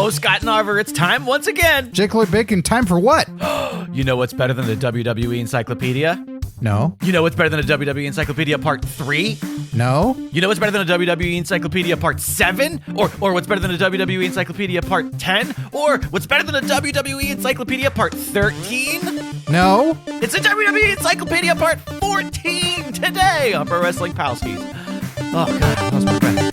Hello, Scott Narver. It's time once again. Jake Lloyd Bacon, time for what? You know what's better than the WWE Encyclopedia? No. You know what's better than a WWE Encyclopedia Part 3? No. You know what's better than a WWE Encyclopedia Part 7? Or what's better than a WWE Encyclopedia Part 10? Or what's better than a WWE Encyclopedia Part 13? No. It's a WWE Encyclopedia Part 14 today on Pro Wrestling Palskis. Oh, God, I lost my breath.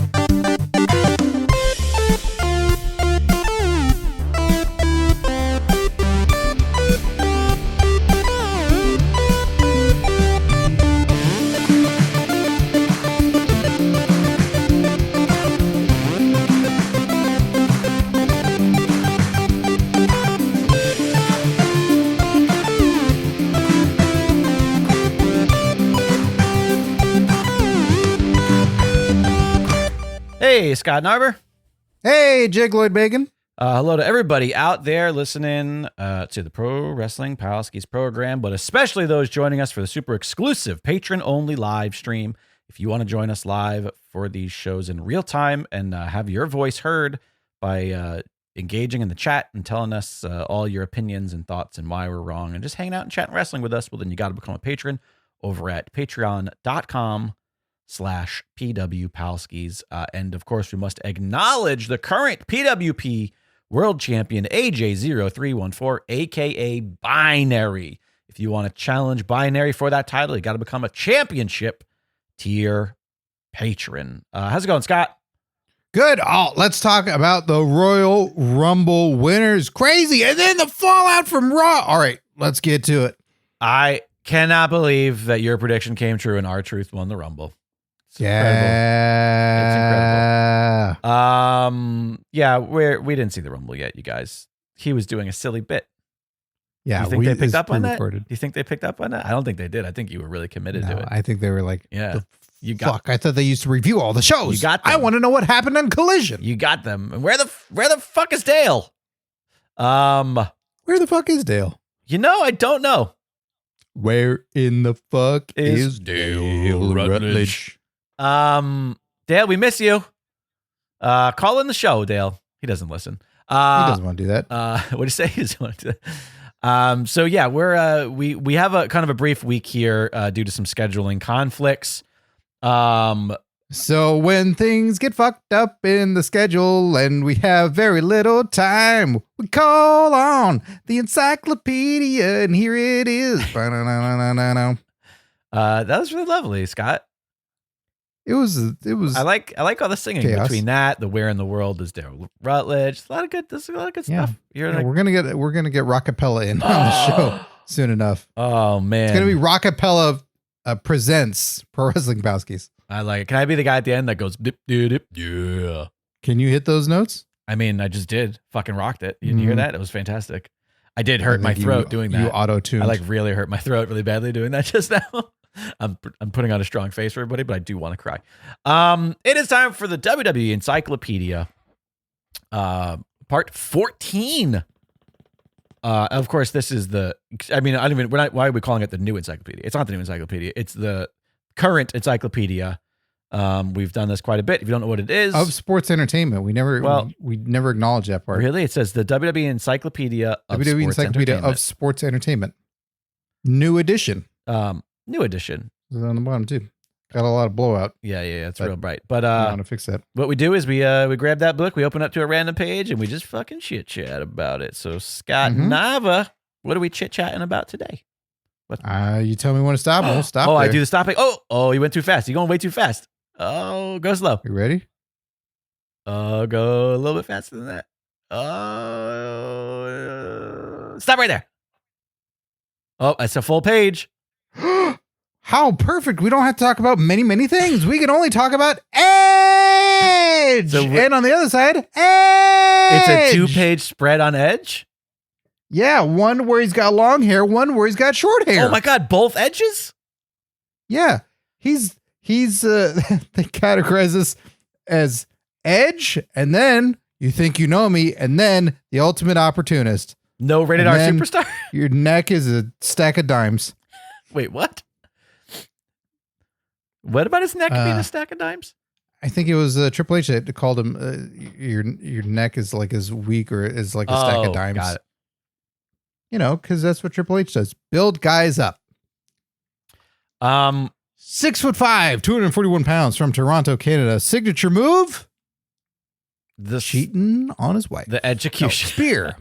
Hey, Scott Narver. Hey, Jake Lloyd Bacon. Hello to everybody out there listening to the Pro Wrestling Palskis program, but especially those joining us for the super exclusive patron-only live stream. If you want to join us live for these shows in real time and have your voice heard by engaging in the chat and telling us all your opinions and thoughts and why we're wrong and just hanging out and chatting wrestling with us, well, then you got to become a patron over at patreon.com/PWPalskis. And of course, we must acknowledge the current PWP World Champion, AJ0314, aka Binary. If you want to challenge Binary for that title, you got to become a championship tier patron. How's it going, Scott? Good. Oh, let's talk about the Royal Rumble winners. Crazy. And then the fallout from Raw. All right, let's get to it. I cannot believe that your prediction came true and R-Truth won the Rumble. It's incredible. Yeah, we didn't see the Rumble yet, you guys. He was doing a silly bit. Yeah, do you think they picked up on that? Do you think they picked up on that? I don't think they did. I think you were really committed to it. I think they were like, yeah, fuck. I thought they used to review all the shows. You got them. I want to know what happened on Collision. You got them. And where the fuck is Dale? Where the fuck is Dale? I don't know. Where in the fuck is Dale Rutledge? Dale, we miss you. Call in the show, Dale. He doesn't listen. He doesn't want to do that. What do you say? He doesn't want to do that. So yeah, we're we have a kind of a brief week here due to some scheduling conflicts. So when things get fucked up in the schedule and we have very little time, we call on the encyclopedia, and here it is. That was really lovely, Scott. It was. I like all the singing chaos. Between that, the Where in the World is Daryl Rutledge. There's a lot of good stuff. We're gonna get Rockapella in on the show soon enough. Oh man, it's gonna be Rockapella presents Pro Wrestling Palskis. I like it. Can I be the guy at the end that goes dip, dip, dip, yeah? Can you hit those notes? I mean, I just did. Fucking rocked it. You didn't hear that? It was fantastic. I did hurt my throat doing that. You auto-tuned. I really hurt my throat really badly doing that just now. I'm putting on a strong face for everybody, but I do want to cry. It is time for the WWE Encyclopedia, part 14. Of course, this is why are we calling it the new encyclopedia? It's not the new encyclopedia. It's the current encyclopedia. We've done this quite a bit. If you don't know what it is, of sports entertainment, we never acknowledge that part. Really, it says the WWE Encyclopedia of Sports Entertainment. New edition. New edition. It's on the bottom too. Got a lot of blowout. Yeah, it's real bright. But I want to fix that. What we do is we grab that book, we open up to a random page, and we just fucking chit chat about it. So Scott Nava, what are we chit chatting about today? You tell me when to stop, and we'll stop. Oh, there. I do the stopping. Oh, you went too fast. You're going way too fast. Oh, go slow. You ready? Oh, go a little bit faster than that. Stop right there. Oh, it's a full page. How perfect. We don't have to talk about many, many things. We can only talk about Edge. And on the other side, Edge. It's a 2-page spread on Edge? Yeah, one where he's got long hair, one where he's got short hair. Oh my God, both Edges? Yeah. He's they categorize this as Edge, and then You Think You Know Me, and then The Ultimate Opportunist. No rated R superstar? Your neck is a stack of dimes. Wait, what? What about his neck being a stack of dimes? I think it was Triple H that called him. Your neck is like as weak or is like a stack of dimes. Got it. You know, because that's what Triple H does. Build guys up. 6'5", 241 pounds from Toronto, Canada. Signature move. The cheating on his wife. The execution. Spear.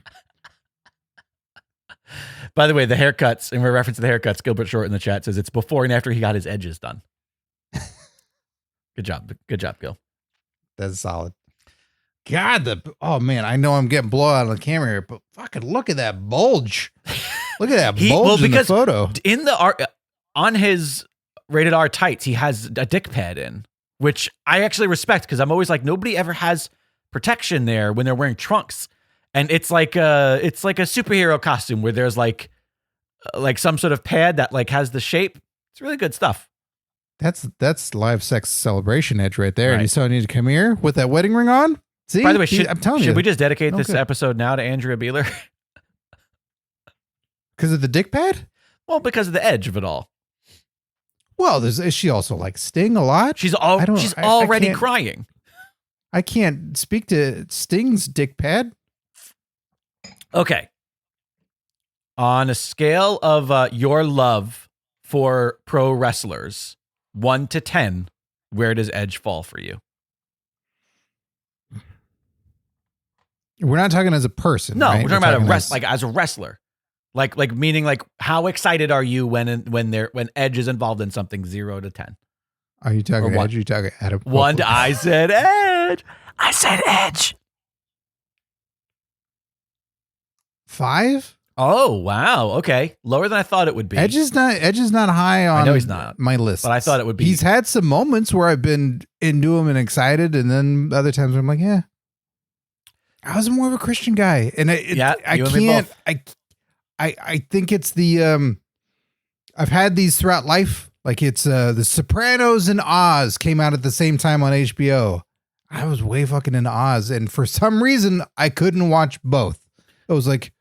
By the way, the haircuts, and we're referencing the haircuts, Gilbert Short in the chat says it's before and after he got his edges done. Good job. Good job, Gil. That's solid. God, oh man, I know I'm getting blowout on the camera here, but fucking look at that bulge. Look at that bulge in the photo. In the art, on his rated R tights, he has a dick pad in, which I actually respect because I'm always like, nobody ever has protection there when they're wearing trunks. And it's like a superhero costume where there's like some sort of pad that like has the shape. It's really good stuff. That's live sex celebration edge right there. Right. And you still need to come here with that wedding ring on. See, by the way, should we just dedicate this episode now to Andrea Beeler? Because of the dick pad? Well, because of the edge of it all. Well, is she also like Sting a lot? She's already crying. I can't speak to Sting's dick pad. Okay. On a scale of your love for pro wrestlers, 1 to 10, where does Edge fall for you? We're not talking as a person. No, right? we're talking about like as a wrestler. Like meaning like how excited are you when Edge is involved in something 0 to 10? Are you talking Edge? Or are you talking Adam? 1 to I said Edge. I said Edge. 5? Oh wow. Okay, lower than I thought it would be. Edge is not high on. I know he's not my list, but I thought it would be. He's had some moments where I've been into him and excited, and then other times I'm like, yeah. I was more of a Christian guy, and I think it's the I've had these throughout life. Like it's The Sopranos and Oz came out at the same time on HBO. I was way fucking into Oz, and for some reason I couldn't watch both. It was like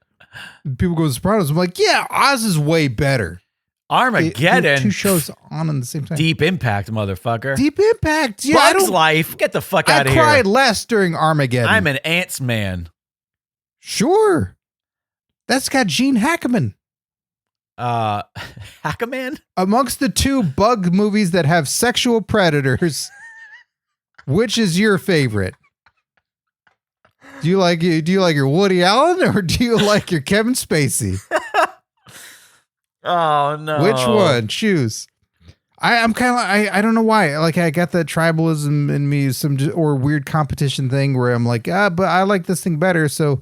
people go to Sopranos. I'm like, yeah, Oz is way better. Armageddon. 2 shows on the same time. Deep Impact, motherfucker. Deep Impact. Yeah, Bugs Life. Get the fuck out of here. I cried less during Armageddon. I'm an ants man. Sure. That's got Gene Hackman. Hackman? Amongst the 2 bug movies that have sexual predators, which is your favorite? Do you like your Woody Allen or do you like your Kevin Spacey? Oh no! Which one? Choose. I'm kind of I don't know why. Like I got that tribalism in me, or weird competition thing where I'm like, but I like this thing better. So,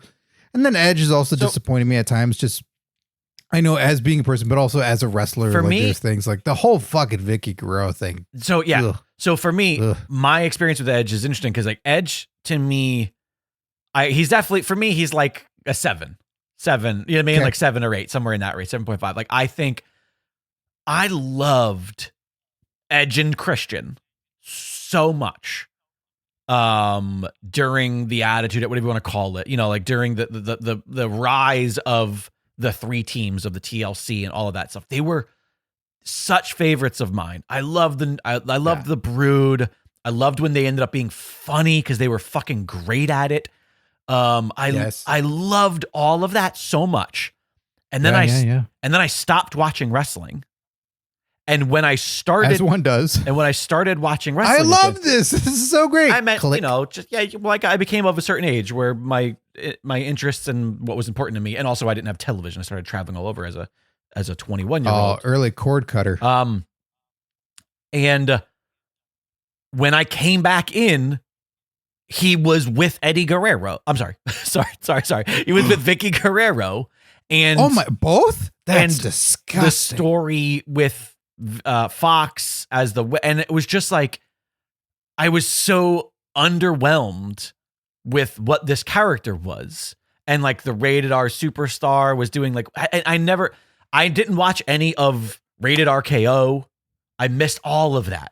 and then Edge is also disappointing me at times. Just I know as being a person, but also as a wrestler. For me, there's things like the whole fucking Vicky Guerrero thing. So yeah. Ugh. So for me, my experience with Edge is interesting because like Edge to me, he's definitely for me. He's like a 7. 7, you know what I mean? Okay. Like 7 or 8, somewhere in that range, 7.5. Like, I think I loved Edge and Christian so much during the Attitude, whatever you want to call it, you know, like during the rise of the 3 teams of the TLC and all of that stuff. They were such favorites of mine. I loved the Brood. I loved when they ended up being funny because they were fucking great at it. I loved all of that so much. And then I stopped watching wrestling. And when I started, as one does, and when I started watching wrestling, I love this. This is so great. I meant, you know, just like I became of a certain age where my interests and what was important to me, and also I didn't have television. I started traveling all over as a 21-year-old. Early cord cutter. And when I came back in, he was with Eddie Guerrero. I'm sorry. Sorry. He was with Vicky Guerrero. And both? That's disgusting. The story with Fox as and it was just like, I was so underwhelmed with what this character was. And like the rated R SUPE-r-star was doing like, I didn't watch any of rated RKO. I missed all of that.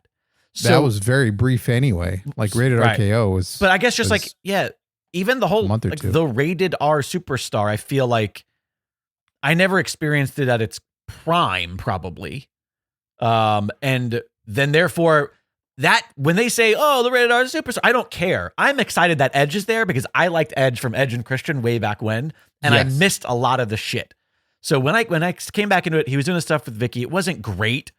So, that was very brief anyway. Like rated RKO was, but I guess just like, yeah, even the whole, like the rated R SUPE-r-star, I feel like I never experienced it at its prime probably. And then therefore that when they say, "Oh, the Rated R Superstar," I don't care. I'm excited that Edge is there because I liked Edge from Edge and Christian way back when, and I missed a lot of the shit. So when I came back into it, he was doing the stuff with Vicky. It wasn't great,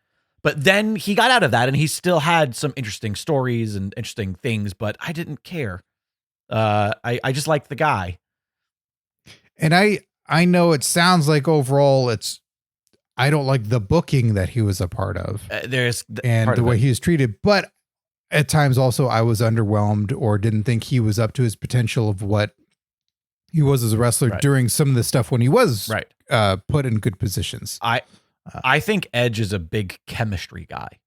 but then he got out of that, and he still had some interesting stories and interesting things. But I didn't care. I just liked the guy. And I know it sounds like overall I don't like the booking that he was a part of. And the way he was treated, but at times also I was underwhelmed or didn't think he was up to his potential of what he was as a wrestler during some of the stuff when he was put in good positions. I think Edge is a big chemistry guy.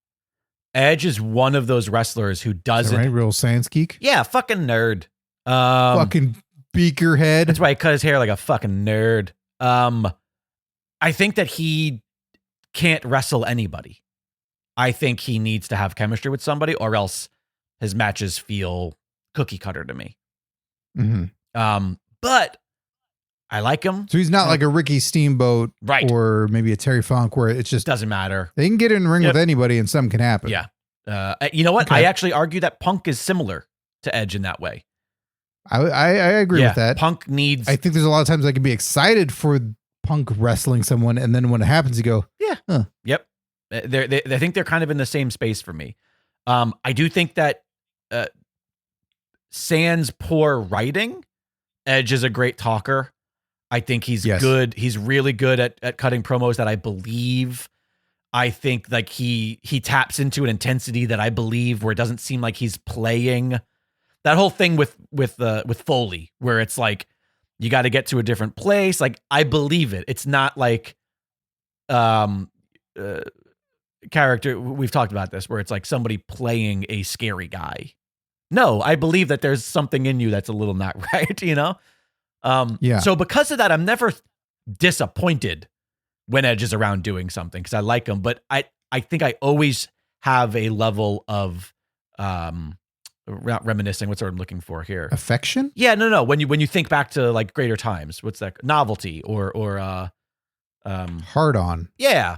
Edge is one of those wrestlers who doesn't real science geek. Yeah, fucking nerd. Fucking beaker head. That's why he cut his hair like a fucking nerd. I think that he can't wrestle anybody. I think he needs to have chemistry with somebody, or else his matches feel cookie cutter to me. Mm-hmm. But I like him. So he's not like a Ricky Steamboat, right? Or maybe a Terry Funk, where it just doesn't matter. They can get in the ring with anybody, and something can happen. Yeah. You know what? Okay. I actually argue that Punk is similar to Edge in that way. I agree with that. Punk needs. I think there's a lot of times I can be excited for Punk wrestling someone, and then when it happens, you go, Yep. I think they're kind of in the same space for me. I do think that sans poor writing, Edge is a great talker. I think he's good. He's really good at cutting promos that I believe. I think like he taps into an intensity that I believe, where it doesn't seem like he's playing. That whole thing with Foley, where it's like you got to get to a different place. Like I believe it. It's not like character. We've talked about this, where it's like somebody playing a scary guy. No, I believe that there's something in you that's a little not right. You know. So because of that, I'm never disappointed when Edge is around doing something, because I like him. But I think I always have a level of reminiscing. What's what I'm looking for here? Affection? Yeah, no. When you think back to like greater times, what's that? Novelty or hard on. Yeah,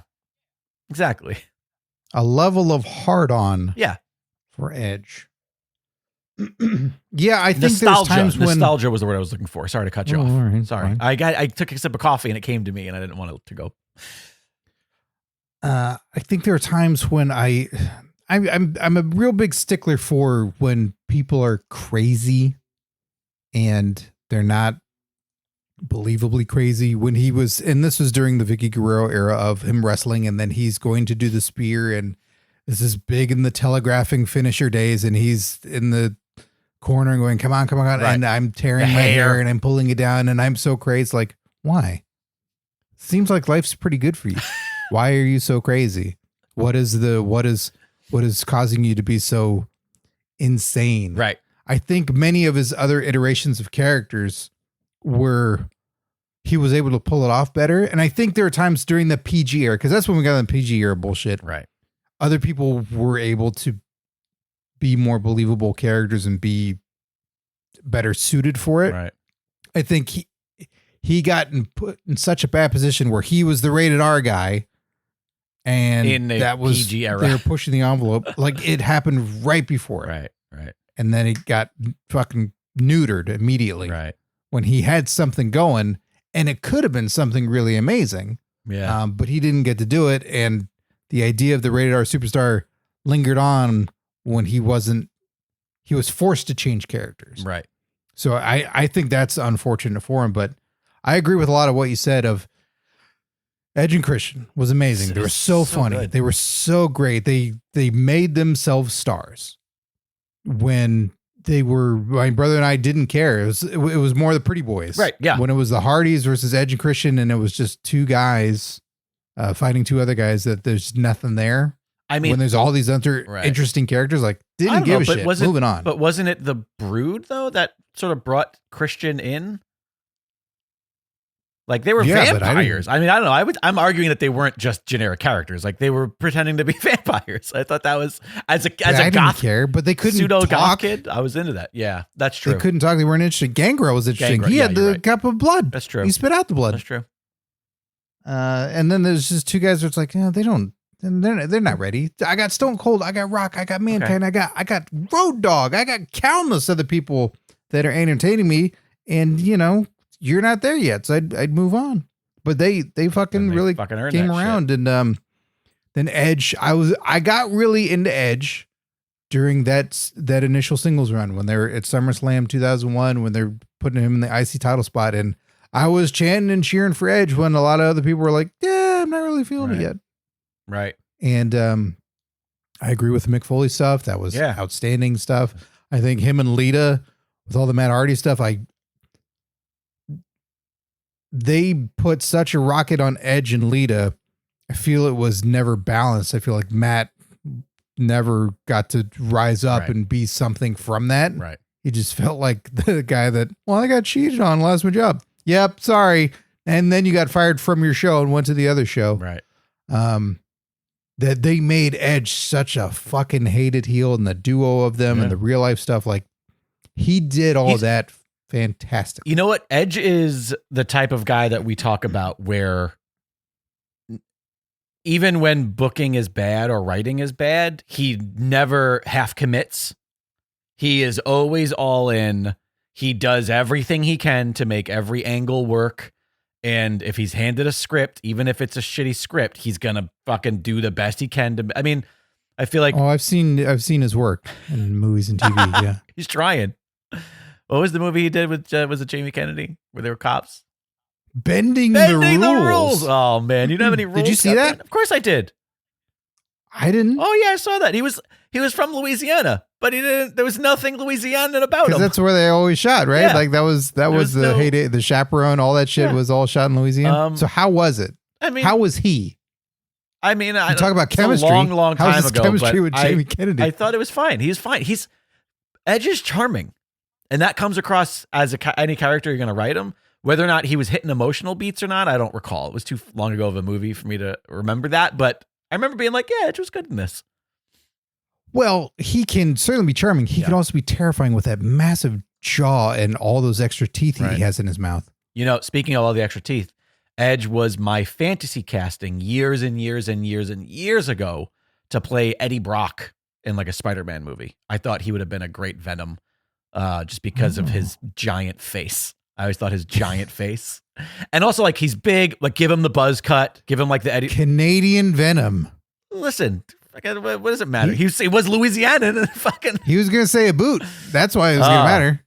exactly. A level of hard on. Yeah, for Edge. Yeah, I think nostalgia. There's times when nostalgia was the word I was looking for. Sorry to cut you off. Right, sorry, I took a sip of coffee and it came to me, and I didn't want it to go. I think there are times when I'm a real big stickler for when people are crazy and they're not believably crazy. When he was, and this was during the Vicky Guerrero era of him wrestling, and then he's going to do the spear, and this is big in the telegraphing finisher days, and he's in the corner and going, come on, right. And I'm tearing my hair and I'm pulling it down, and I'm so crazy. Like, why? Seems like life's pretty good for you. Why are you so crazy? What is causing you to be so insane? Right. I think many of his other iterations of characters he was able to pull it off better. And I think there are times during the PG era, because that's when we got the PG era bullshit. Right. Other people were able to be more believable characters and be better suited for it. Right. I think he got put in such a bad position where he was the rated R guy. And in that was PG era. They were pushing the envelope. Like it happened right before it. Right. And then it got fucking neutered immediately. Right. When he had something going, and it could have been something really amazing. Yeah. But he didn't get to do it. And the idea of the Rated R Superstar lingered on when he was forced to change characters. Right. So I think that's unfortunate for him, but I agree with a lot of what you said of Edge and Christian was amazing. They were so funny. Good. They were so great. They made themselves stars when my brother and I didn't care. It was more the pretty boys. Right. Yeah. When it was the Hardys versus Edge and Christian, and it was just two guys fighting two other guys, that there's nothing there. I mean, when there's all these other interesting characters, like didn't give a shit. Moving on. But wasn't it the Brood though that sort of brought Christian in? Like they were vampires. I mean, I don't know. I'm arguing that they weren't just generic characters. Like they were pretending to be vampires. I thought that was as a goth, didn't care, but they couldn't pseudo talk. Goth kid. I was into that. Yeah, that's true. They couldn't talk. They weren't interested. Gangrel was interesting. He had the cup of blood. That's true. He spit out the blood. That's true. And then there's just two guys where it's like, they don't And they're not ready. I got Stone Cold, I got Rock, I got Mankind, I got Road Dogg, I got countless other people that are entertaining me, and you're not there yet, so I'd move on. But they fucking really came around, and then Edge, I got really into Edge during that initial singles run when they were at SummerSlam 2001 when they're putting him in the IC title spot, and I was chanting and cheering for Edge when a lot of other people were like, "Yeah, I'm not really feeling it yet." Right. And I agree with the Mick Foley stuff. That was outstanding stuff. I think him and Lita with all the Matt Hardy stuff, they put such a rocket on Edge and Lita. I feel it was never balanced. I feel like Matt never got to rise up and be something from that. Right. He just felt like the guy that, I got cheated on, lost my job. Yep, sorry. And then you got fired from your show and went to the other show. Right. That they made Edge such a fucking hated heel, and the duo of them and the real life stuff. Like, he did all that fantastic. You know what? Edge is the type of guy that we talk about where even when booking is bad or writing is bad, he never half commits. He is always all in. He does everything he can to make every angle work. And if he's handed a script, even if it's a shitty script, he's going to fucking do the best he can to, I mean, I feel like, I've seen his work in movies and TV. Yeah. He's trying. What was the movie he did with, was it Jamie Kennedy where they were cops? Bending the rules. Oh man. You don't have any rules. Did you see that? Of course I did. I didn't. Oh yeah, I saw that. He was from Louisiana, but there was nothing Louisianan about him. Because that's where they always shot, right? Yeah. Like that was the heyday, the Chaperone, all that shit was all shot in Louisiana. So how was it? I mean, how was he? I mean, you talk about chemistry. A long time How's his ago. Chemistry with Jamie Kennedy. I thought it was fine. He's fine. Edge is charming, and that comes across as any character you're going to write him. Whether or not he was hitting emotional beats or not, I don't recall. It was too long ago of a movie for me to remember that. But I remember being like, yeah, Edge was good in this. Well, he can certainly be charming. He can also be terrifying with that massive jaw and all those extra teeth he has in his mouth. Speaking of all the extra teeth, Edge was my fantasy casting years and years and years and years ago to play Eddie Brock in like a Spider-Man movie. I thought he would have been a great Venom just because of his giant face. I always thought his giant face. And also, like, he's big. Like, give him the buzz cut. Give him, like, the Eddie. Canadian Venom. Listen, what does it matter? He was Louisiana and fucking. He was going to say a boot. That's why it was going to matter.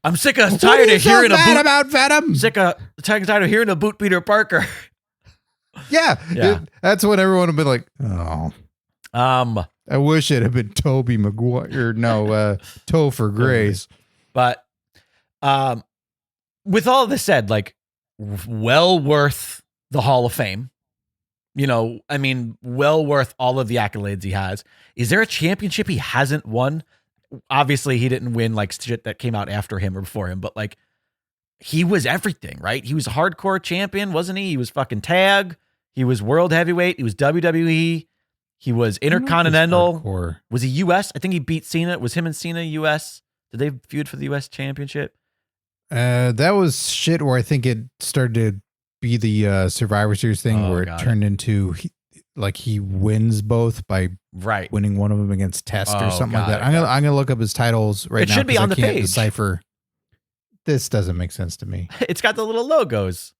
I'm sick of tired of hearing a boot. About Venom? Tired of hearing a boot Peter Parker. Yeah. That's what everyone would be like, oh. I wish it had been Toby Maguire. No, Topher Grace. But, with all this said, like, well worth the Hall of Fame. I mean, well worth all of the accolades he has. Is there a championship he hasn't won? Obviously, he didn't win like shit that came out after him or before him, but like, he was everything, right? He was a hardcore champion, wasn't he? He was fucking tag. He was world heavyweight. He was WWE. He was intercontinental. Was he US? I think he beat Cena. It was him and Cena US. Did they feud for the US championship? That was shit where I think it started to be the Survivor Series thing where it turned into he wins both by winning one of them against Test or something like that. I'm gonna look up his titles right now. It should be on the page. Decipher. This doesn't make sense to me. It's got the little logos.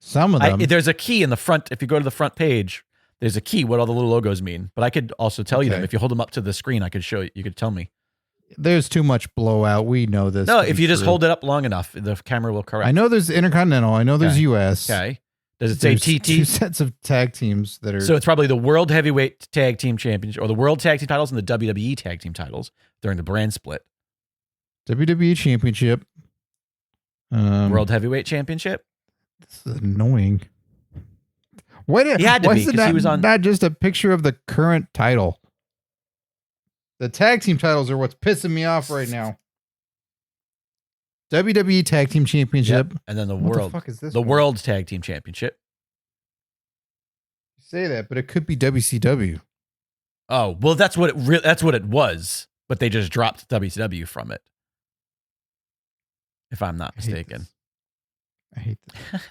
Some of them. There's a key in the front. If you go to the front page, there's a key what all the little logos mean. But I could also tell you them. If you hold them up to the screen, I could show you. You could tell me. There's too much blowout. We know this. No, if you just hold it up long enough, the camera will correct. I know there's Intercontinental. I know there's US. Okay. Does it say TT? Two sets of tag teams that are. So it's probably the World Heavyweight Tag Team Championship or the World Tag Team titles and the WWE Tag Team titles during the brand split. WWE Championship. World Heavyweight Championship. This is annoying. He had to be because he was on. Not just a picture of the current title. The tag team titles are what's pissing me off right now. WWE Tag Team Championship. And then what the fuck is this? The World Tag Team Championship. You say that, but it could be WCW. Oh, well, that's what it was, but they just dropped WCW from it. If I'm not mistaken. I hate this.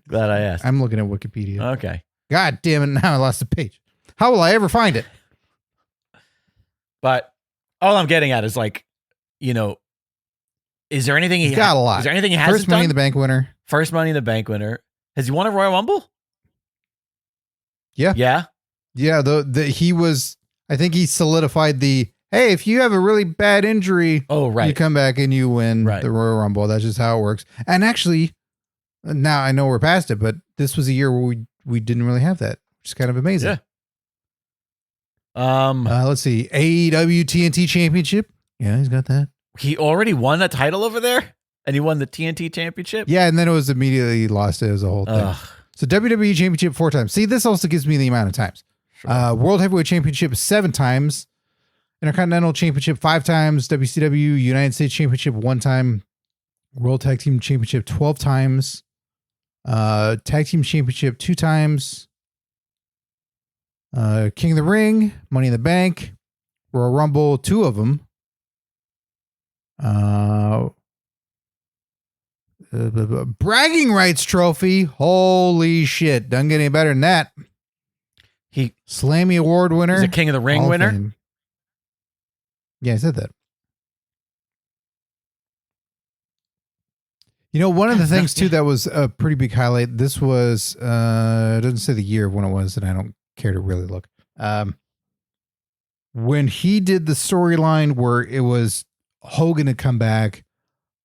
Glad I asked. I'm looking at Wikipedia. Okay. God damn it. Now I lost the page. How will I ever find it? But all I'm getting at is like, is there anything He's got a lot. Is there anything he hasn't First Money done? in the Bank winner. First Money in the Bank winner. Has he won a Royal Rumble? Yeah. Yeah. Yeah. He was, I think he solidified the, hey, if you have a really bad injury, you come back and you win the Royal Rumble. That's just how it works. And actually, now I know we're past it, but this was a year where we didn't really have that, which is kind of amazing. Yeah. Let's see. AEW TNT Championship. Yeah, he's got that. He already won a title over there? And he won the TNT Championship? Yeah, and then it was immediately lost it as a whole thing. Ugh. So WWE Championship 4 times. See, this also gives me the amount of times. Sure. World Heavyweight Championship 7 times. Intercontinental Championship 5 times. WCW United States Championship 1 time. World Tag Team Championship 12 times. Tag Team Championship 2 times. King of the Ring, Money in the Bank, Royal Rumble, 2 of them. Bragging rights trophy. Holy shit. Doesn't get any better than that. Slammy Award winner. He's a King of the Ring winner. Fame. Yeah, I said that. One of the things too that was a pretty big highlight. This was it doesn't say the year of when it was, and I don't care to really look. When he did the storyline where it was Hogan had come back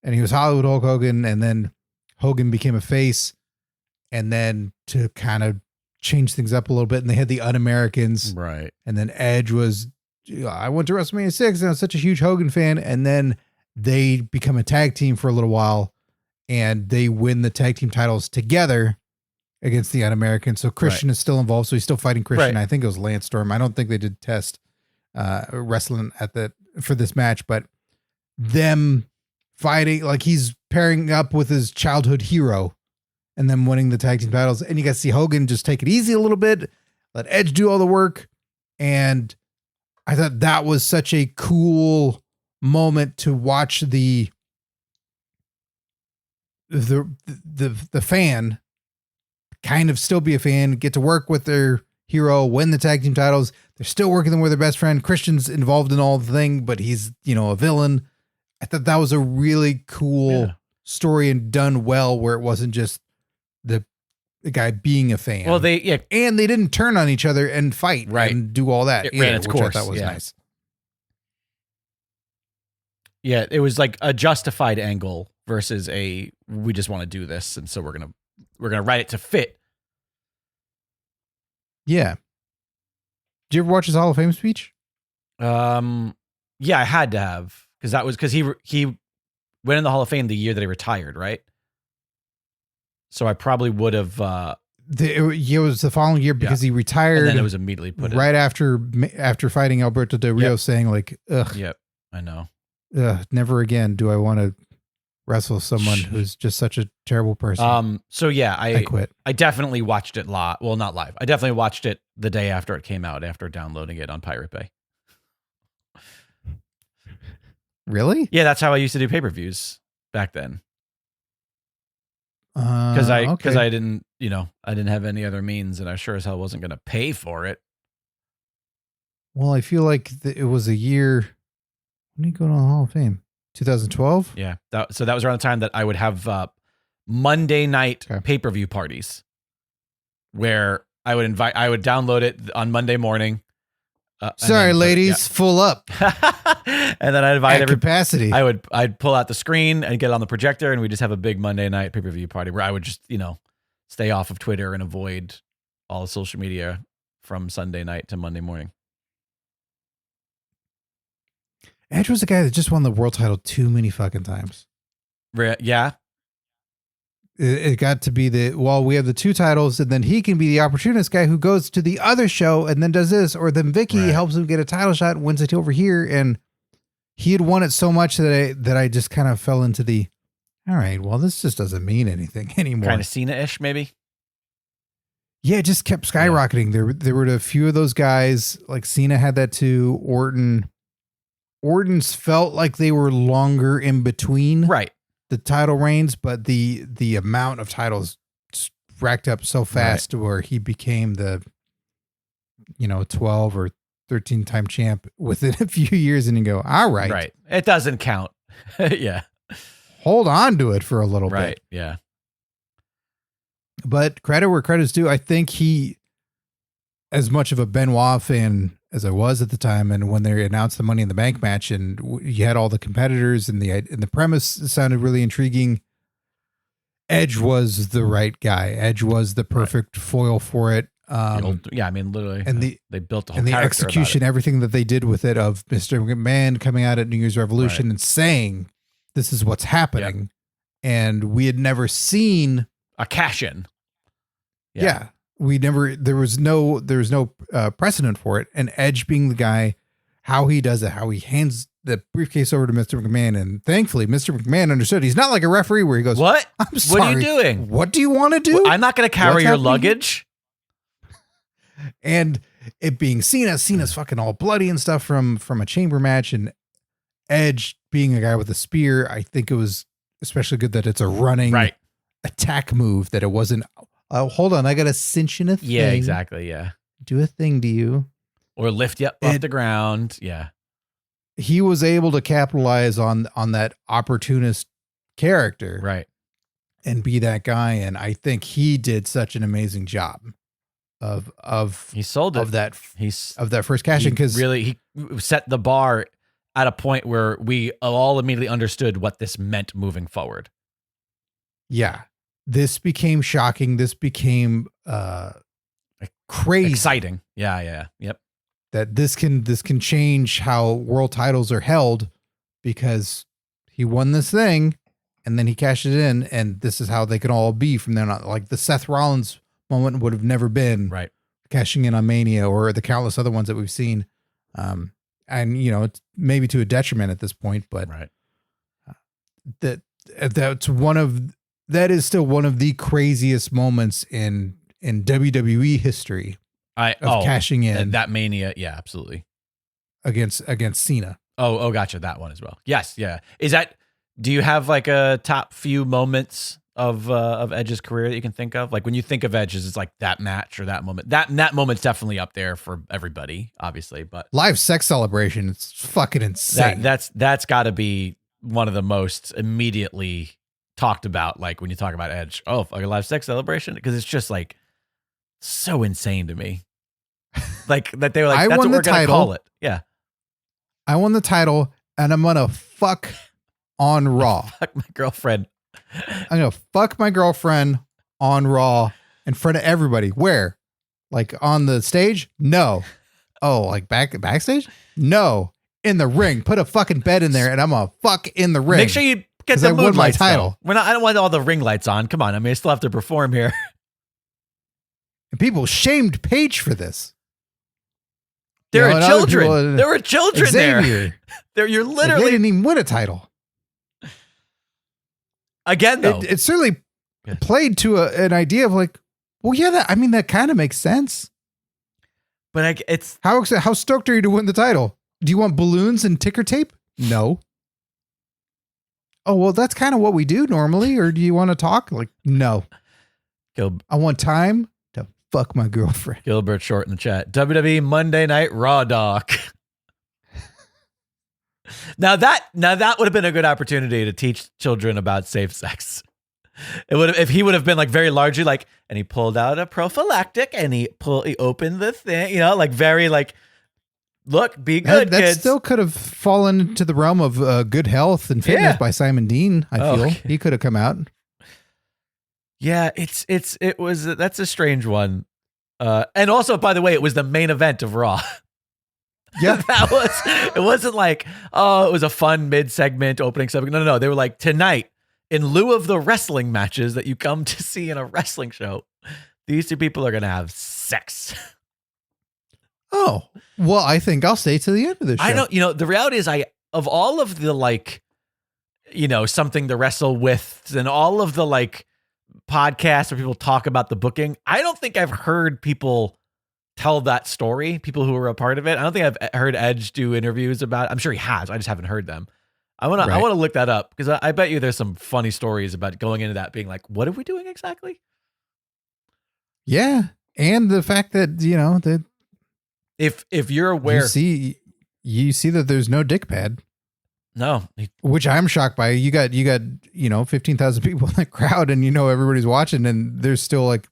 and he was Hollywood Hulk Hogan, and then Hogan became a face, and then to kind of change things up a little bit, and they had the Un-Americans, right? And then Edge was, I went to WrestleMania 6 and I was such a huge Hogan fan, and then they become a tag team for a little while, and they win the tag team titles together against the Un-Americans. So Christian is still involved, so he's still fighting Christian. I think it was Lance Storm. I don't think they did test wrestling for this match, but them fighting, like he's pairing up with his childhood hero and then winning the tag team titles. And you got to see Hogan just take it easy a little bit, let Edge do all the work. And I thought that was such a cool moment to watch the fan kind of still be a fan, get to work with their hero, win the tag team titles. They're still working them with their best friend. Christian's involved in all the thing, but he's, a villain. I thought that was a really cool story and done well, where it wasn't just the guy being a fan. Well, and they didn't turn on each other and fight and do all that. It ran its course. I thought was nice. Yeah, it was like a justified angle versus we just want to do this, and so we're gonna write it to fit. Yeah. Did you ever watch his Hall of Fame speech? Yeah, I had to have, because he went in the Hall of Fame the year that he retired, right? So I probably would have. It was the following year because he retired, and then it was immediately put right after fighting Alberto Del Rio, saying like, "Ugh, yep, I know. Never again do I want to wrestle someone who's just such a terrible person." So yeah, I quit. I definitely watched it live. Well, not live. I definitely watched it the day after it came out, after downloading it on Pirate Bay. Really? Yeah, that's how I used to do pay-per-views back then. Because I didn't, I didn't have any other means, and I sure as hell wasn't going to pay for it. Well, I feel like it was a year. When did he go to the Hall of Fame? 2012? Yeah. So that was around the time that I would have Monday night pay-per-view parties where I would download it on Monday morning. Sorry, ladies, full up. And then I'd invite every capacity. I'd pull out the screen and get it on the projector, and we just have a big Monday night pay-per-view party where I would just, stay off of Twitter and avoid all social media from Sunday night to Monday morning. Edge was the guy that just won the world title too many fucking times. Yeah. It got to be we have the 2 titles, and then he can be the opportunist guy who goes to the other show and then does this, or then Vicky helps him get a title shot and wins it over here. And he had won it so much that I just kind of fell into all right, well, this just doesn't mean anything anymore. Kind of Cena-ish, maybe? Yeah, it just kept skyrocketing. Yeah. There were a few of those guys, like Cena had that too. Orton's felt like they were longer in between. Right. The title reigns, but the amount of titles racked up so fast where he became the, 12 or 13 time champ within a few years, and you go, all right. Right. It doesn't count. Yeah. Hold on to it for a little Right. bit. Yeah. But credit where credit's due. I think he, as much of a Benoit fan as I was at the time, and when they announced the Money in the Bank match, and you had all the competitors, and the premise sounded really intriguing. Edge was the right guy. Edge was the perfect foil for it. Literally, and they built the whole and the character execution, everything that they did with it, of Mr. McMahon coming out at New Year's Revolution and saying, "This is what's happening," and we had never seen a cash in. Yeah. There was no precedent for it. And Edge being the guy, how he does it, how he hands the briefcase over to Mr. McMahon. And thankfully, Mr. McMahon understood. He's not like a referee where he goes, "What? I'm sorry. What are you doing? What do you want to do? Well, I'm not going to carry your luggage." And it being Cena's fucking all bloody and stuff from a chamber match, and Edge being a guy with a spear. I think it was especially good that it's a running attack move, that it wasn't, oh, hold on, I got to cinch in a thing. Yeah, exactly. Yeah. Do a thing to you. Or lift you up off the ground. Yeah. He was able to capitalize on that opportunist character. Right. And be that guy. And I think he did such an amazing job of he sold it. of that first cash in, because really he set the bar at a point where we all immediately understood what this meant moving forward. Yeah. This became shocking. This became crazy. Exciting. Yeah. Yep. That this can change how world titles are held, because he won this thing and then he cashed it in, and this is how they can all be from then on. Like the Seth Rollins moment would have never been cashing in on Mania, or the countless other ones that we've seen. And it's maybe to a detriment at this point, but that is still one of the craziest moments in WWE history of cashing in that Mania. Yeah, absolutely. Against Cena. Oh, gotcha. That one as well. Yes. Yeah. Do you have like a top few moments of Edge's career that you can think of? Like when you think of Edge's, it's like that match or that moment. That moment's definitely up there for everybody, obviously. But live sex celebration, it's fucking insane. That's got to be one of the most immediately talked about. Like when you talk about Edge, like a live sex celebration, because it's just like so insane to me. Like that they were like, that's what we're gonna call it. Yeah, I won the title, and I'm gonna fuck on Raw. Fuck my girlfriend. I'm going to fuck my girlfriend on Raw in front of everybody. Where? Like on the stage? No. Oh, like backstage? No. In the ring. Put a fucking bed in there and I'm going to fuck in the ring. Make sure you get the mood lights title. I don't want all the ring lights on. Come on. I mean, I still have to perform here. And people shamed Paige for this. There were children. There were children Xavier. there. You're literally. They didn't even win a title. Again, though, it certainly played to an idea of like, well, yeah, that kind of makes sense. But it's how stoked are you to win the title? Do you want balloons and ticker tape? No. Oh, well, that's kind of what we do normally. Or do you want to talk? Like, no. I want time to fuck my girlfriend. Gilbert Short in the chat. WWE Monday Night Raw doc. Now that would have been a good opportunity to teach children about safe sex. It would have, if he would have been like very largely like, and he pulled out a prophylactic and he opened the thing, like very like, look, be good, that kids. Still could have fallen into the realm of Good Health and Fitness by Simon Dean. I feel he could have come out. Yeah, that's a strange one. And also, by the way, it was the main event of Raw. Yeah, it wasn't like, it was a fun mid-segment opening segment. No. They were like, tonight, in lieu of the wrestling matches that you come to see in a wrestling show, these two people are going to have sex. Oh, well, I think I'll stay to the end of this show. I don't, the reality is of all of the like, something to wrestle with and all of the like podcasts where people talk about the booking, I don't think I've heard people tell that story, people who were a part of it. I don't think I've heard Edge do interviews about it. I'm sure he has. I just haven't heard them. I want to look that up because I bet you there's some funny stories about going into that being like, what are we doing exactly? Yeah. And the fact that, that If you're aware, you see that there's no dick pad. no, Which I'm shocked by. You got 15,000 people in the crowd, and everybody's watching, and there's still like,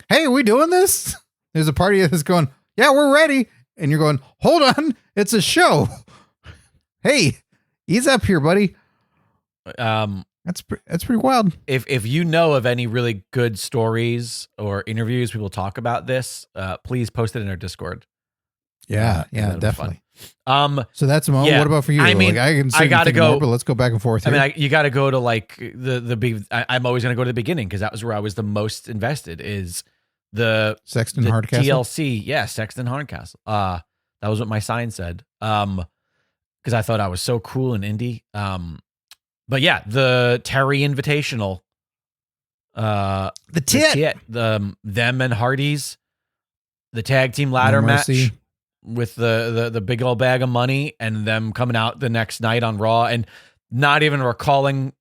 hey, are we doing this? There's a party that's going, yeah, we're ready. And you're going, hold on, it's a show. Hey, ease up here, buddy. That's pretty wild. If you know of any really good stories or interviews, people talk about this, please post it in our Discord. Yeah, definitely. So that's a moment. Yeah, what about for you? I mean, I gotta go, but let's go back and forth. Here. I mean, you got to go to like the big. I'm always going to go to the beginning because that was where I was the most invested. Is the Sexton Hardcastle TLC? Yeah, Sexton Hardcastle. That was what my sign said. Because I thought I was so cool and indie. But yeah, the Terry Invitational. Them and Hardy's, the tag team ladder match with the big old bag of money, and them coming out the next night on Raw and not even recalling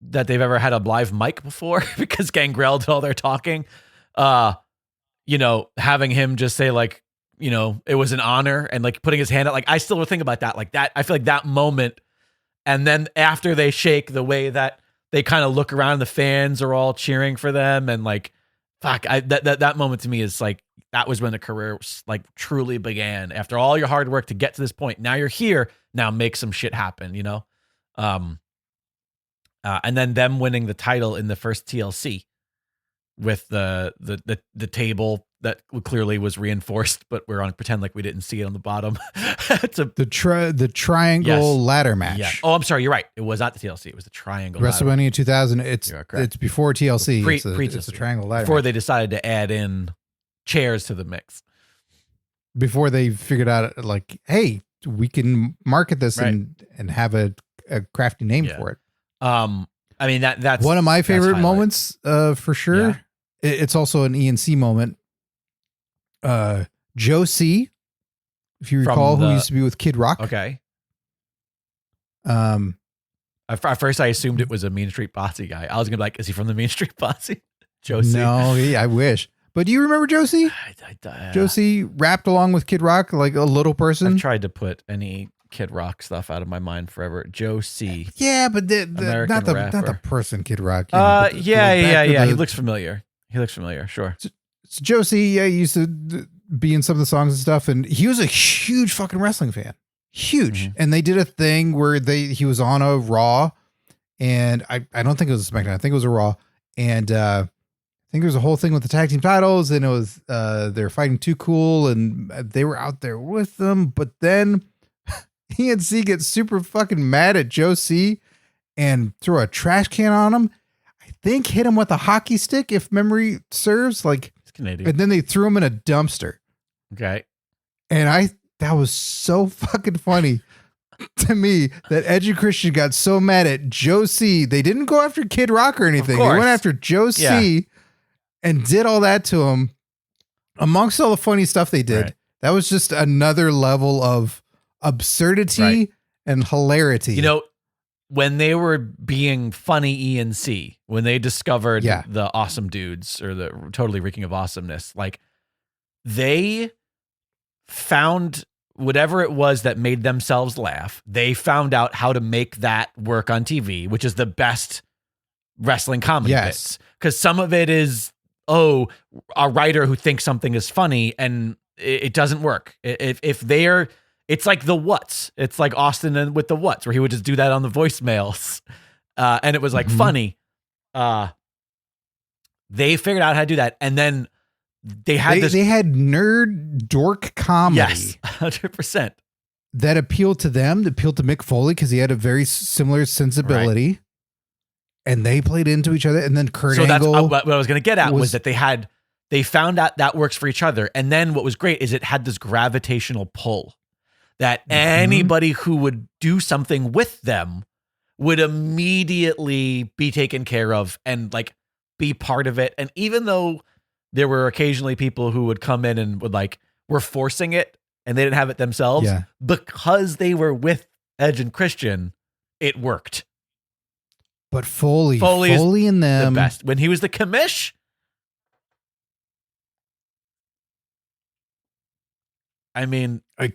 that they've ever had a live mic before because Gangrel did all their talking. Having him just say like, it was an honor, and like putting his hand out. Like I still would think about that. Like that, I feel like that moment. And then after they shake, the way that they kind of look around, the fans are all cheering for them, and like, fuck, that moment to me is like, that was when the career like truly began. After all your hard work to get to this point, now you're here. Now make some shit happen, and then them winning the title in the first TLC with the table that clearly was reinforced, but we're on pretend like we didn't see it on the bottom. The triangle ladder match. Yeah. Oh, I'm sorry. You're right. It was not the TLC. It was the triangle. WrestleMania 2000. It's before TLC. It's a triangle ladder before match. They decided to add in chairs to the mix. Before they figured out like, hey, we can market this and have a crafty name for it. I mean that's one of my favorite moments for sure. Yeah. It's also an ENC moment. Joe C, if you recall, who used to be with Kid Rock. Okay. At first I assumed it was a Mean Street Posse guy. I was gonna be like, is he from the Mean Street Posse? Joe C. No, I wish. But do you remember Joe C? Joe C rapped along with Kid Rock like a little person. I've tried to put any Kid Rock stuff out of my mind forever. Joe C. Yeah, but not the person Kid Rock. Yeah. He looks familiar. Sure. So Joe C, he used to be in some of the songs and stuff, and he was a huge fucking wrestling fan. Huge. Mm-hmm. And they did a thing where he was on a Raw, and I don't think it was a SmackDown. I think it was a Raw. And I think there was a whole thing with the tag team titles, and it was they're fighting Too Cool, and they were out there with them. But then ENC gets super fucking mad at Joe C and throw a trash can on him. I think hit him with a hockey stick, if memory serves. Like, Canadian. And then they threw him in a dumpster. Okay. And that was so fucking funny to me that Edge and Christian got so mad at Joe C. They didn't go after Kid Rock or anything. They went after Joe C and did all that to him. Amongst all the funny stuff they did, that was just another level of absurdity and hilarity. When they were being funny ENC, when they discovered the awesome dudes or the totally reeking of awesomeness, like they found whatever it was that made themselves laugh. They found out how to make that work on TV, which is the best wrestling comedy bits. Because some of it is, a writer who thinks something is funny and it doesn't work. If they're, it's like the What's. It's like Austin with the What's, where he would just do that on the voicemails. And it was like funny. They figured out how to do that. And then they had nerd dork comedy. Yes, 100%. That appealed to them, that appealed to Mick Foley because he had a very similar sensibility. Right. And they played into each other. And then Kurt Angle. That's what I was going to get at was that they found out that works for each other. And then what was great is it had this gravitational pull that anybody who would do something with them would immediately be taken care of and like be part of it. And even though there were occasionally people who would come in and would were forcing it and they didn't have it themselves, because they were with Edge and Christian, it worked. But Foley and them, the best. When he was the commish, I mean, one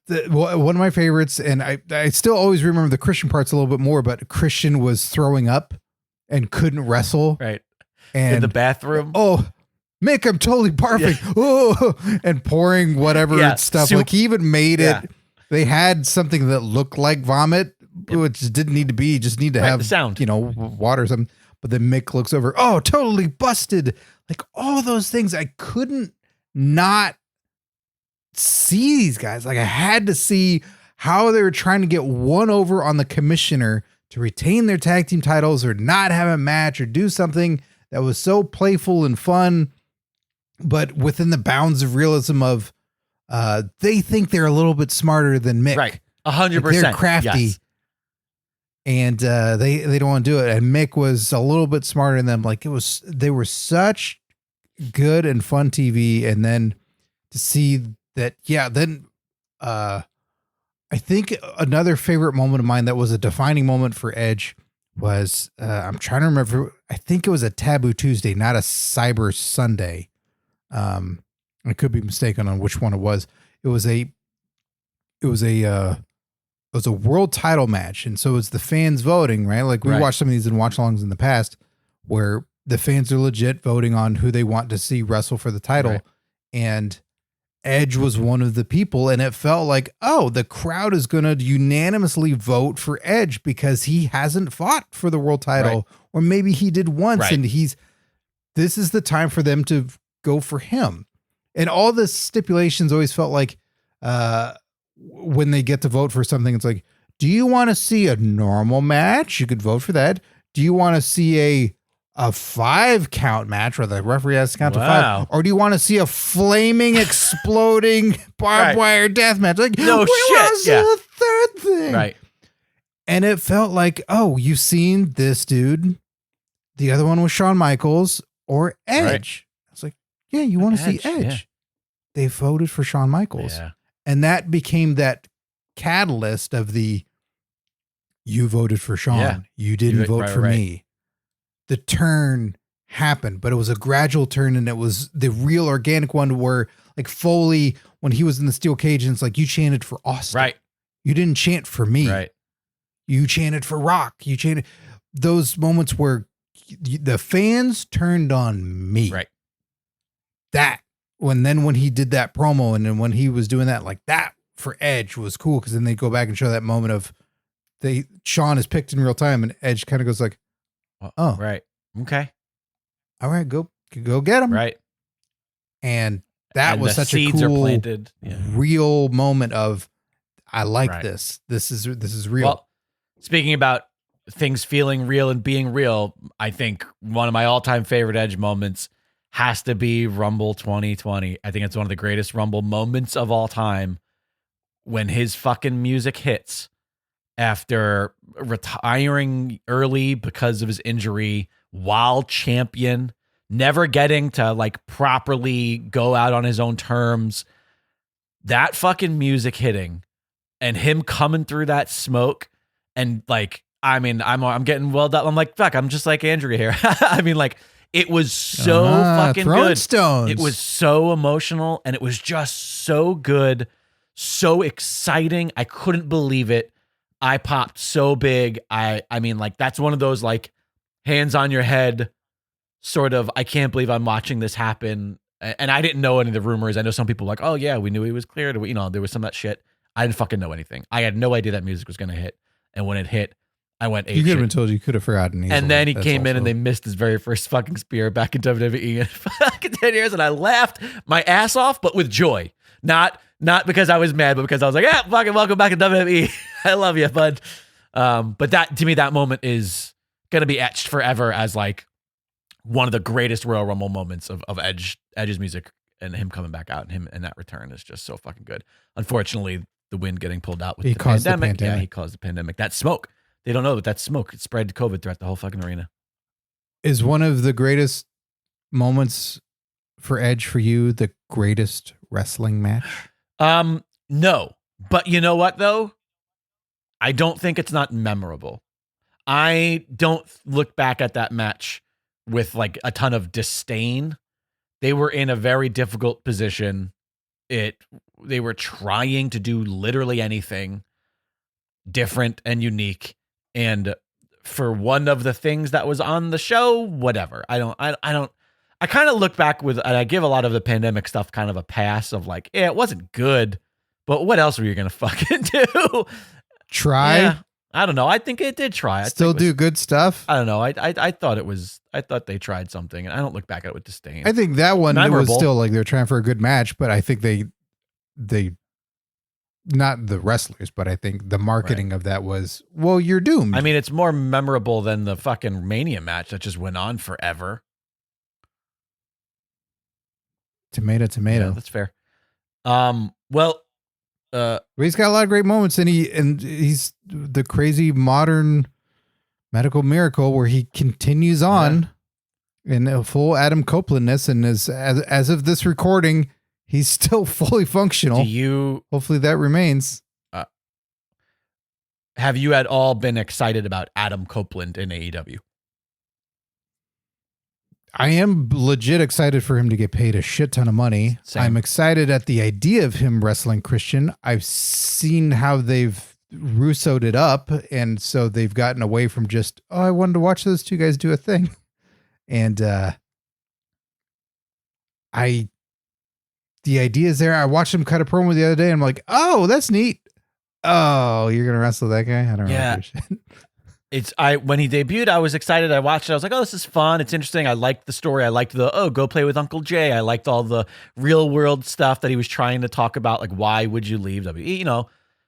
of my favorites, and I still always remember the Christian parts a little bit more, but Christian was throwing up and couldn't wrestle. Right. And in the bathroom. Oh, Mick, I'm totally perfect. Yeah. Oh, and pouring whatever stuff. Like he even made it. They had something that looked like vomit, which didn't need to be. You just need to have the sound, water or something. But then Mick looks over. Oh, totally busted. Like all those things. I couldn't not see these guys. Like I had to see how they were trying to get one over on the commissioner to retain their tag team titles or not have a match or do something that was so playful and fun, but within the bounds of realism of they think they're a little bit smarter than Mick. Right. 100%. They're crafty. Yes. And they don't want to do it. And Mick was a little bit smarter than them. Like they were such good and fun TV. And then to see that, then I think another favorite moment of mine that was a defining moment for Edge was, I'm trying to remember, I think it was a Taboo Tuesday, not a Cyber Sunday. I could be mistaken on which one it was. It was a world title match. And so it's the fans voting, right? Like we watched some of these in watch alongs in the past where the fans are legit voting on who they want to see wrestle for the title. Right. And Edge was one of the people, and it felt like, oh, the crowd is going to unanimously vote for Edge because he hasn't fought for the world title, or maybe he did once, and this is the time for them to go for him. And all the stipulations always felt like, when they get to vote for something, it's like, do you want to see a normal match? You could vote for that. Do you want to see a 5 count match where the referee has to count to 5? Or do you want to see a flaming, exploding barbed wire death match? Like, no shit. Was the third thing? Right. And it felt like, oh, you've seen this dude. The other one was Shawn Michaels or Edge. Right. I was like, yeah, you want to see Edge. Yeah. They voted for Shawn Michaels. Yeah. And that became that catalyst of you voted for Shawn. Yeah. You didn't vote for me. The turn happened, but it was a gradual turn, and it was the real organic one where like Foley, when he was in the steel cage, and it's like, you chanted for Austin. Right. You didn't chant for me. Right. You chanted for Rock. You chanted those moments where the fans turned on me. Right. That when he did that promo, and then when he was doing that, like that for Edge was cool. Cause then they go back and show that moment of Shawn is picked in real time, and Edge kind of goes like, oh, right. Okay. All right. Go get him. Right. And that was such a cool, planted. real moment of, I like this. This is real. Well, speaking about things feeling real and being real, I think one of my all-time favorite Edge moments has to be Rumble 2020. I think it's one of the greatest Rumble moments of all time when his fucking music hits after retiring early because of his injury while champion, never getting to like properly go out on his own terms. That fucking music hitting and him coming through that smoke, and like, I mean, I'm getting well done. I'm like, fuck, I'm just like Andrea here. I mean, like, it was so fucking good. Stones. It was so emotional, and it was just so good, so exciting. I couldn't believe it. I popped so big. I mean, like, that's one of those like hands on your head sort of, I can't believe I'm watching this happen. And I didn't know any of the rumors. I know some people were like, oh yeah, we knew he was cleared. You know, there was some of that shit. I didn't fucking know anything. I had no idea that music was going to hit. And when it hit, I went, you could have been told, you could have forgotten easily. And then he came in and they missed his very first fucking spear back in WWE in fucking 10 years. And I laughed my ass off, but with joy. Not because I was mad, but because I was like, yeah, fucking welcome back to WWE. I love you, bud. But that, to me, that moment is going to be etched forever as like one of the greatest Royal Rumble moments of Edge's music, and him coming back out, and him and that return is just so fucking good. Unfortunately, the wind getting pulled out with the pandemic. Yeah, he caused the pandemic. That smoke. They don't know that that smoke spread COVID throughout the whole fucking arena. Is one of the greatest moments for Edge for you the greatest wrestling match? No. But you know what, though? I don't think it's not memorable. I don't look back at that match with like a ton of disdain. They were in a very difficult position. They were trying to do literally anything different and unique. And for one of the things that was on the show, whatever. I kind of look back and I give a lot of the pandemic stuff kind of a pass of like, yeah, it wasn't good, but what else were you going to fucking do? Try. Yeah, I don't know. I think it did try. Still do good stuff. I don't know. I thought they tried something, and I don't look back at it with disdain. I think that one Memorable. was still like they're trying for a good match, but I think they not the wrestlers, but I think the marketing of that was, well, you're doomed. I mean, it's more memorable than the fucking Mania match that just went on forever. Tomato. Yeah, that's fair. Well, he's got a lot of great moments, and he's the crazy modern medical miracle where he continues on in a full Adam Copelandness, and as of this recording, he's still fully functional. Hopefully that remains. Have you at all been excited about Adam Copeland in AEW? I am legit excited for him to get paid a shit ton of money. Same. I'm excited at the idea of him wrestling Christian. I've seen how they've Russo'd it up, and so they've gotten away from just, I wanted to watch those two guys do a thing. And the idea is there. I watched him cut a promo the other day, and I'm like, oh, that's neat. Oh, you're gonna wrestle that guy? I don't know. When he debuted, I was excited. I watched it. I was like, oh, this is fun. It's interesting. I liked the story. I liked go play with Uncle Jay. I liked all the real world stuff that he was trying to talk about. Like, why would you leave WWE?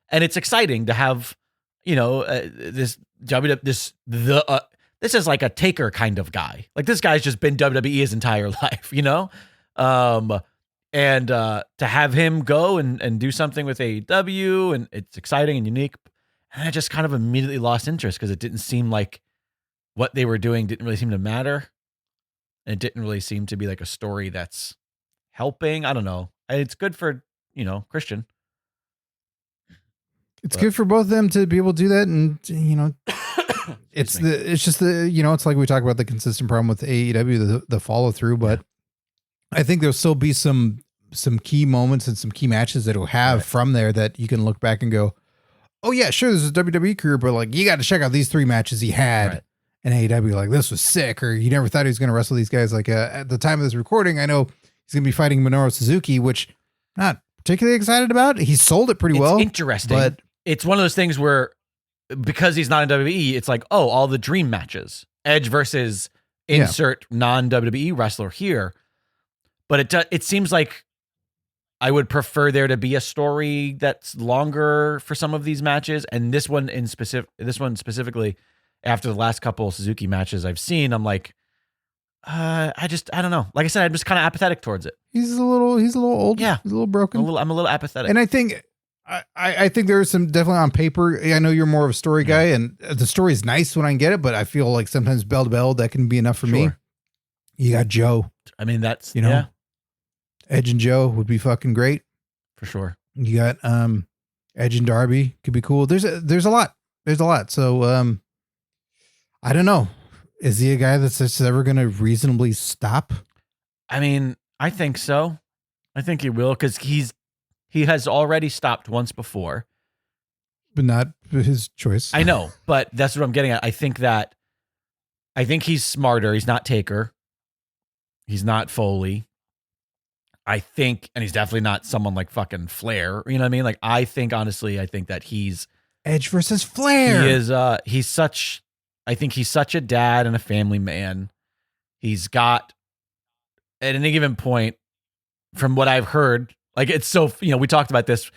And it's exciting to have, this is like a Taker kind of guy. Like, this guy's just been WWE his entire life, and to have him go and do something with AEW, and it's exciting and unique. And I just kind of immediately lost interest because it didn't seem like what they were doing didn't really seem to matter. And it didn't really seem to be like a story that's helping. I don't know. It's good for, Christian. It's good for both of them to be able to do that. And, it's like we talk about the consistent problem with AEW, the follow through, but I think there'll still be some key moments and some key matches that will have from there that you can look back and go, oh yeah, sure, this is a WWE career, but like you got to check out these 3 matches he had in AEW. Like, this was sick, or you never thought he was going to wrestle these guys. Like at the time of this recording, I know he's going to be fighting Minoru Suzuki, which I'm not particularly excited about. He sold it pretty well. It's interesting, but it's one of those things where because he's not in WWE, it's like, oh, all the dream matches, Edge versus insert non-WWE wrestler here. But it seems like I would prefer there to be a story that's longer for some of these matches, and this one specifically, after the last couple of Suzuki matches I've seen, I'm like, I don't know. Like I said, I'm just kind of apathetic towards it. He's a little old. Yeah, he's a little broken. I'm a little apathetic, and I think there's some definitely on paper. I know you're more of a story guy, and the story is nice when I can get it, but I feel like sometimes bell to bell that can be enough for me. You got Joe. I mean, that's Edge and Joe would be fucking great for sure. You got Edge and Darby could be cool. There's a lot. So I don't know. Is he a guy that's just ever going to reasonably stop? I mean, I think so. I think he will, because he has already stopped once before, but not his choice. I know, but that's what I'm getting at. I think he's smarter. He's not Taker. He's not Foley. And he's definitely not someone like fucking Flair. You know what I mean? Like, I think that he's Edge versus Flair. He's such a dad and a family man. He's got, at any given point, from what I've heard, like, it's so, we talked about this.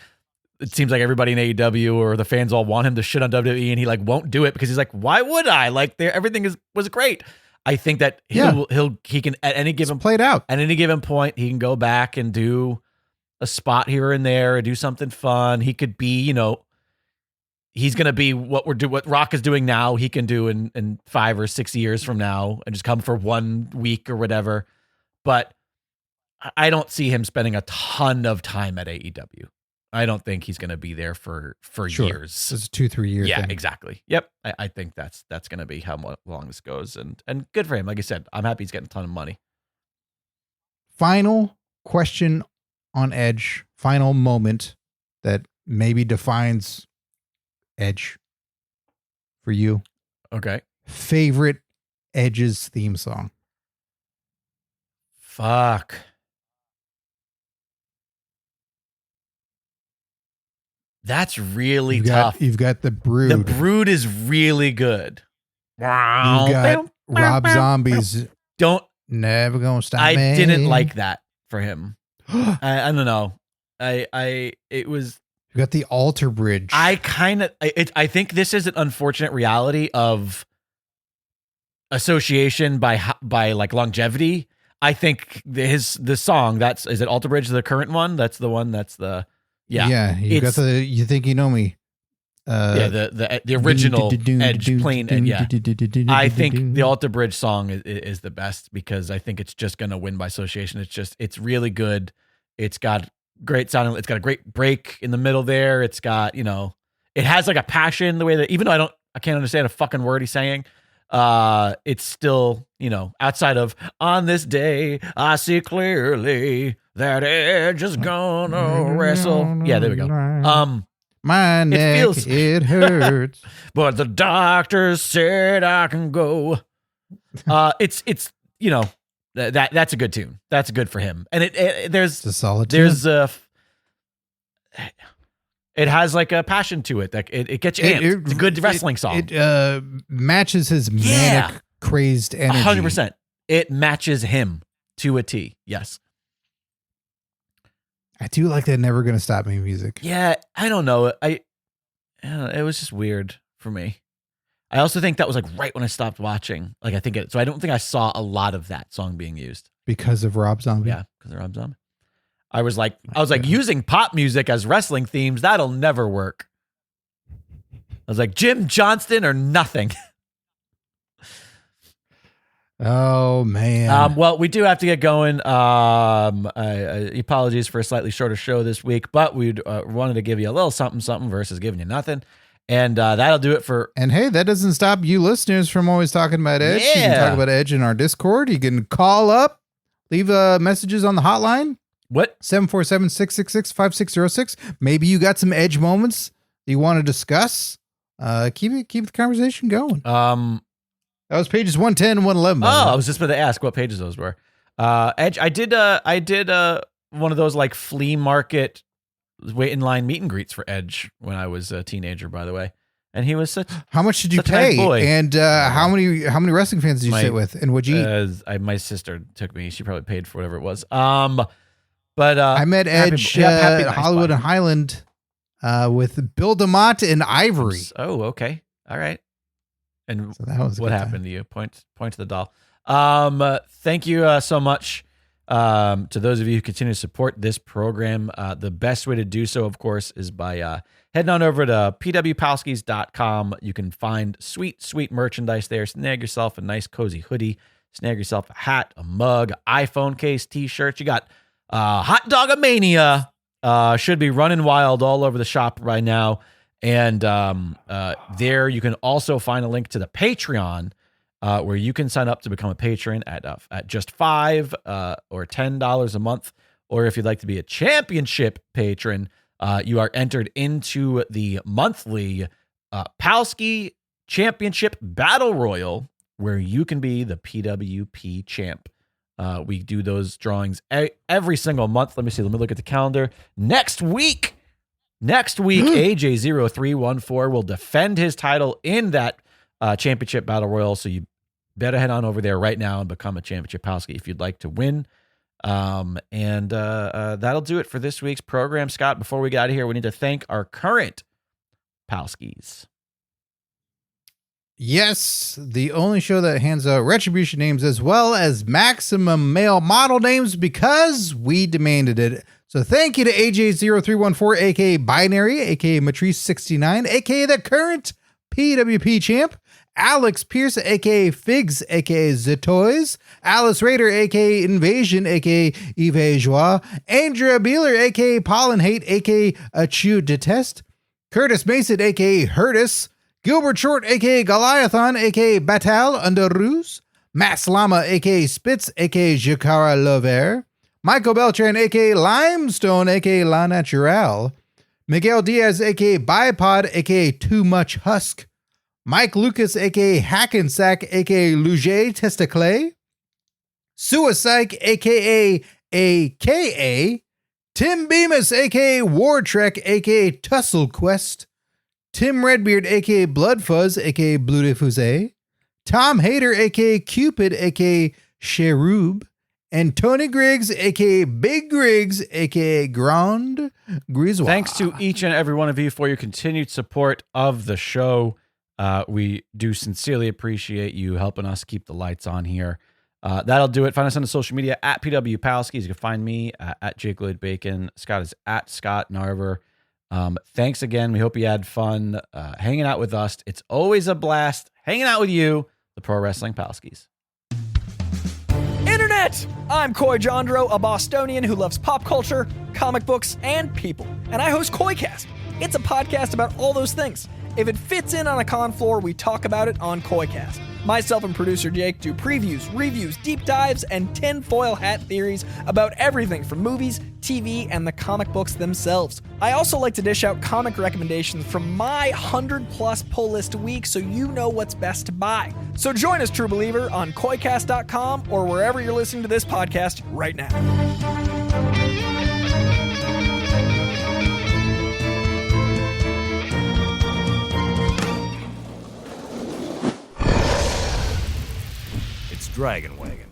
It seems like everybody in AEW or the fans all want him to shit on WWE, and he like won't do it because he's like, why would I? Like, everything was great. I think that he can at any given play it out. At any given point, he can go back and do a spot here and there, or do something fun. He could be, he's gonna be what Rock is doing now. He can do in 5 or 6 years from now, and just come for 1 week or whatever. But I don't see him spending a ton of time at AEW. I don't think he's going to be there for years. It's a 2-3 year thing. thing. Exactly. Yep. I think that's going to be how long this goes, and good for him. Like I said, I'm happy he's getting a ton of money. Final question on Edge, final moment that maybe defines Edge for you. Okay. Favorite Edge's theme song. Fuck. That's really tough. You've got The Brood. The Brood is really good. You got Rob Zombie's Don't Never Gonna Stop I Me. didn't like that for him. I don't know. It was. You got the Alter Bridge. I think this is an unfortunate reality of association by like longevity. I think the song is it Alter Bridge, the current one? That's the one. That's the yeah. You got the You Think You Know Me. The original Edge plain. Yeah, I think the Alter Bridge song is the best because I think it's just gonna win by association. It's really good. It's got great sounding. It's got a great break in the middle there. It's got it has like a passion the way that even though I can't understand a fucking word he's saying. It's still outside of on this day I see clearly that Edge is gonna wrestle. Yeah, there we go. My neck, it hurts. But the doctor said I can go. It's that's a good tune. That's good for him. And there's a solid tune. It has like a passion to it. That it gets you amped. It's a good wrestling song. It matches his manic, crazed energy. 100%. It matches him to a T. Yes. I do like that Never Gonna Stop Me music. Yeah, I don't know. It was just weird for me. I also think that was like right when I stopped watching. Like so I don't think I saw a lot of that song being used. Because of Rob Zombie? Yeah, because of Rob Zombie. I was like, using pop music as wrestling themes, that'll never work. I was like, Jim Johnston or nothing. Oh, man. Well, we do have to get going. Apologies for a slightly shorter show this week, but we wanted to give you a little something versus giving you nothing. And that'll do it for... And hey, that doesn't stop you listeners from always talking about Edge. Yeah. You can talk about Edge in our Discord. You can call up, leave messages on the hotline. What? 747-666-5606. Maybe you got some Edge moments you want to discuss. Keep the conversation going. That was pages 110 and 111. I was just about to ask what pages those were. Edge. I did one of those like flea market wait in line meet and greets for Edge when I was a teenager, by the way. And he was such. How much did you pay? And how many wrestling fans did you sit with? And what'd you eat? My sister took me. She probably paid for whatever it was. But I met Edge at Hollywood and Highland with Bill DeMott and Ivory. Oh, okay, all right. And so that was what happened to you? Point to the doll. Thank you so much to those of you who continue to support this program. The best way to do so, of course, is by heading on over to pwpalskis.com. You can find sweet merchandise there. Snag yourself a nice cozy hoodie. Snag yourself a hat, a mug, iPhone case, t-shirts. You got Hot Dog Mania should be running wild all over the shop right now. And there you can also find a link to the Patreon where you can sign up to become a patron at just $5 or $10 a month. Or if you'd like to be a championship patron, you are entered into the monthly Palski Championship Battle Royal, where you can be the PWP champ. We do those drawings every single month. Let me look at the calendar. Next week, AJ0314 will defend his title in that championship battle royal. So you better head on over there right now and become a championship Palski if you'd like to win. And that'll do it for this week's program. Scott, before we get out of here, we need to thank our current Palskis. Yes, the only show that hands out Retribution names as well as maximum male model names because we demanded it. So thank you to AJ0314, aka Binary, aka Matrice69, aka the current PWP champ, Alex Pierce, aka Figs, aka Zetoys, Alice Raider, aka Invasion, aka Yves Joie, Andrea Beeler, aka Pollen Hate, aka Achu Detest, Curtis Mason, aka Hurtus, Gilbert Short, aka Goliathon, aka Batal Under Ruse, Matt Slama, aka Spitz, aka Jakara Lover, Michael Beltran, a.k.a. Limestone, a.k.a. La Natural. Miguel Diaz, a.k.a. Bipod, a.k.a. Too Much Husk. Mike Lucas, a.k.a. Hackensack, a.k.a. Luger Testicle. Suicide, a.k.a. a.k.a. Tim Bemis, a.k.a. War Trek, a.k.a. Tussle Quest. Tim Redbeard, a.k.a. Blood Fuzz, a.k.a. Blue Diffuse. Tom Hader, a.k.a. Cupid, a.k.a. Cherub. And Tony Griggs, a.k.a. Big Griggs, a.k.a. Grand Grisois. Thanks to each and every one of you for your continued support of the show. We do sincerely appreciate you helping us keep the lights on here. That'll do it. Find us on the social media at PW Palskis. You can find me at Jake Lloyd Bacon. Scott is at Scott Narver. Thanks again. We hope you had fun hanging out with us. It's always a blast hanging out with you, the Pro Wrestling Palskis. Internet! I'm Coy Jandro, a Bostonian who loves pop culture, comic books, and people. And I host Coycast. It's a podcast about all those things. If it fits in on a con floor, we talk about it on Coycast. Myself and producer Jake do previews, reviews, deep dives, and tinfoil hat theories about everything from movies, TV, and the comic books themselves. I also like to dish out comic recommendations from my 100-plus pull list a week so you know what's best to buy. So join us, True Believer, on Coycast.com or wherever you're listening to this podcast right now. Dragon Wagon.